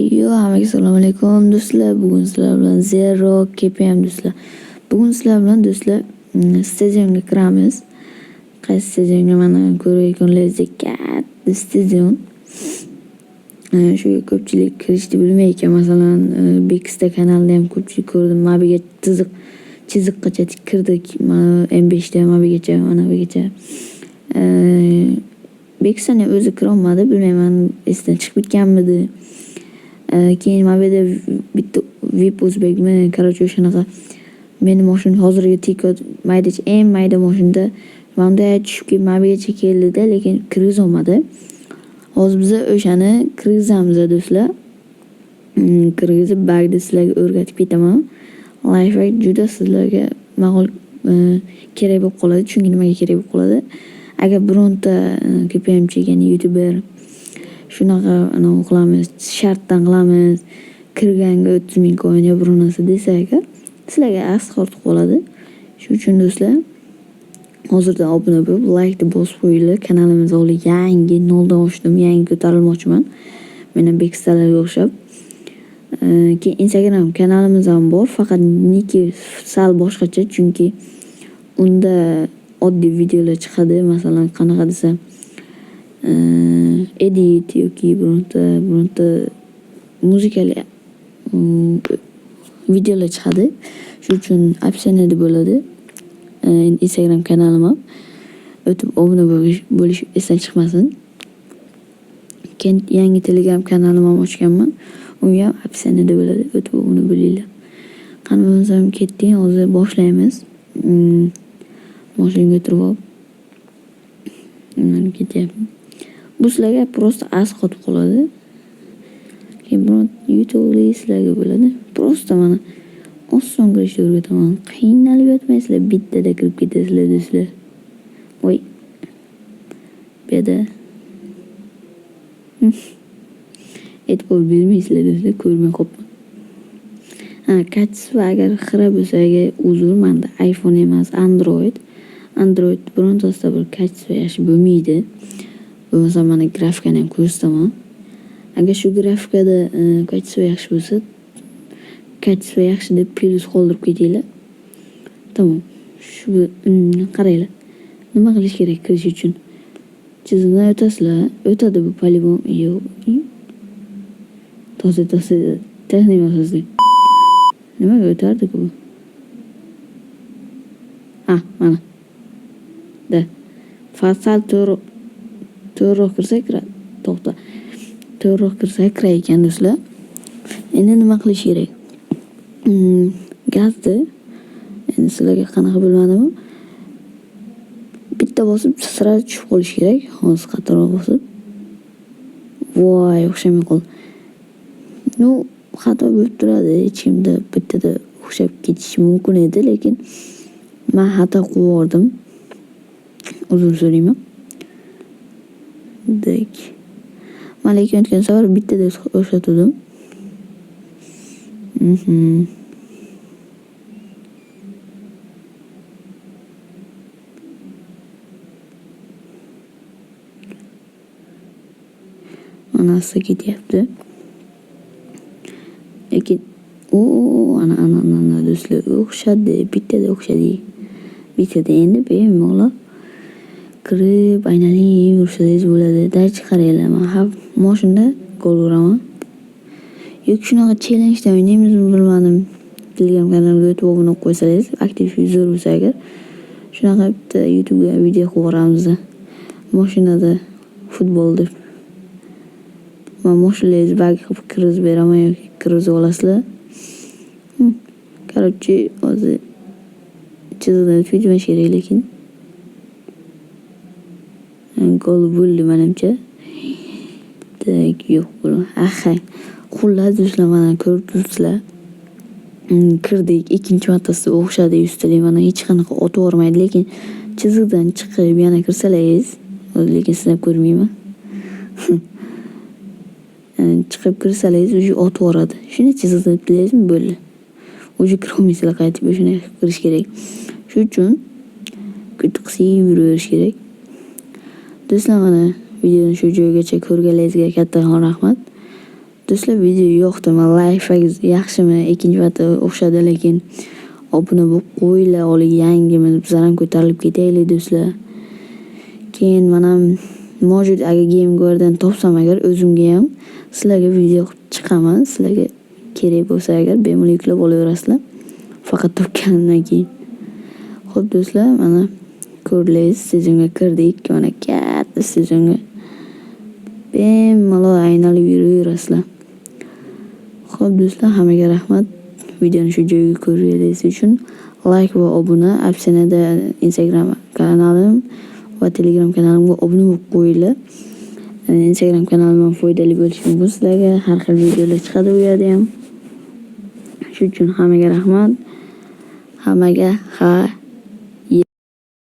Assalomu alaykum do'stlar. Bugun sizlar bilan Zero KPM do'stlar. Bugun sizlar bilan do'stlar stadionga kiramiz. Qaysi stadionga mana ko'rayotganingizdek katta stadion. Shu ko'pchilik kirishni bilmaydi. Masalan, Bex'da kanalida ham ko'pchilik ko'rdim. Mabiga chiziqqacha kirdik. M5 da mabigacha, mana bugacha. Bex'dan o'zi kira olmadi, bilmayman, esdan chiqib ketganmidi. Keyin mabeda bitta VIP o'zbekmi, короче o'shanaqa meni mashina hozirgi tiko maydacha, eng mayda mashinada manda tushib kelib mabigacha keldi-da, lekin kirgizolmadi. Hozir biz o'shani kirgizamiz do'stlar. Kirgizib bagda sizlarga o'rgatib ketaman. Lifehack juda sizlarga ma'qul kerak bo'lib qoladi. Chunki nimaga kerak bo'lib qoladi? Agar bironta KPM chekkan YouTuber shunaqa qilamiz, shartdan qilamiz, kirganga 30 ming coin yo bir narsa desa agar, sizlarga asq ortib qoladi. Shuning uchun do'stlar, hozirdan obuna bo'lib, like deb bosib qo'yinglar. Kanalimiz hali yangi, noldan ochdim, yangi ko'tarilmoqchiman. Meni Bex'dalarga o'xshab. Keyin Instagram kanalimiz ham bor, faqat niki sal boshqacha, chunki unda oddiy videolar chiqadi. Masalan, qanaqa desam, edit yoki bironta muzikali videolar chiqadi. Shuning uchun opsiyada bo'ladi. Instagram kanalim ham o'tib obuna bo'lish esdan chiqmasin. Keyin yangi Telegram kanalim ham ochganman. U ham opsiyada bo'ladi. O'tib obuna bo'linglar. Qani bo'lmasam ketdik, hozir boshlaymiz. Mashinaga o'tirib olib ketyapman. Bu sizlarga prosta asq qotib qoladi. Keyin biron YouTube sizlarga bo'ladi. Prosta mana oson kirishni o'rgataman. Qiynalib yotmaysizlar, bittada kirib ketasizlar do'stlar. Voy. Bu yerda e'tibor bermaysizlar do'stlar, ko'rmay qolibman. Kachisi agar xira bo'lsa, agar uzr, menda iPhone emas, Android birontasida bir kachisi yaxshi bo'lmaydi. Bo'lmasa mana grafikani ham ko'rsataman. Agar shu grafikada kachisi yaxshi bo'lsa, kachisi yaxshi deb plus qoldirib ketinglar. Tamam. Shu qaranglar. Nima qilish kerak kirish uchun? Chizgidan o'tasizlar. O'tadi bu poligon. Yo'q. To'sa texnik asosli. Nimaga o'tardi-ku bu? Mana. Da. Fasal to'g'ri kirsa kiradi. To'xta. To'g'ri kirsa kirar ekan do'stlar. Endi nima qilish kerak? Gazni endi sizlarga qanaqa bilmadim. Bitta bosib sira tushib qolish kerak. Hozir qattiqroq bosib. Voy, o'xshamay qoldi. Xato bo'lib turadi. Hech kimda bittada o'xshab ketishi mumkin edi, lekin men xato qilib yubordim. Uzr so'rayman. Dek. Men lekin o'tgan safar bittada o'xshatdim. Mana asta ketyapti. Lekin ana do'stlar o'xshadi, bittada o'xshadi. Bittada endi bemalol kirib aylanib yursangiz bo'ladi. Darcha qaranglar, men mashinada gol uraman. Yoki shunaqa challenge o'ynaymizmi bilmadim. Telegram kanalimga o'tib obuna qo'ysangiz, aktiv user bo'lsa agar, shunaqa bitta YouTube'ga video qilib boramiz. Mashinada futbol deb. Men mashinangizni bag qilib kirgizib beraman yoki kirgizib olasizlar. Короче, hozir chizgidan o'tib kerak, lekin gol bo'ldi menimcha. Yo'q bo'ldi. Xullas do'stlar, mana ko'rib turibsizlar. Kirdik, ikkinchi martasida o'xshadi, ustalar mana hech qanaqa otib yormaydi, lekin chizgidan chiqib yana kirsalaringiz, lekin sizni ko'rmayman. Chiqib kirsalaringiz o'sha otib yoradi. Shuni chizgidan bilasizmi bo'ldi. O'sha kirolmaysizlar, qaytib o'shani kirish kerak. Shuning uchun qisib yurash kerak. Do'stlar, mana videoni shu joygacha ko'rganlaringizga katta rahmat. do'stlar, video yoqdimi, layfingiz yaxshimi? Ikkinchi marta o'xshadi, lekin obuna bo'lib qo'yinglar, oling yangimi, bizlar ham ko'tarilib ketaylik do'stlar. Keyin men ham mavjud agar game go'rdan topsam agar o'zimga ham sizlarga video chiqaman. Sizlarga kerak bo'lsa agar bemalol yuklab olaverasizlar. Faqat topganimdan keyin. Xo'p do'stlar, mana ko'rdingiz, sezonga kirdik. Mana katta sezonga bemalol aynalib yuraverasizlar. Xo'p do'stlar, hammaga rahmat. Videoni shu joyga ko'rganingiz uchun like va obuna, opsiyada Instagram kanalim va Telegram kanalimga obuna bo'lib qo'yinglar. Instagram kanalim foydali bo'lishi mumkin sizlarga. Har xil videolar chiqadi u yerda ham. Shuning uchun hammaga rahmat. Hammaga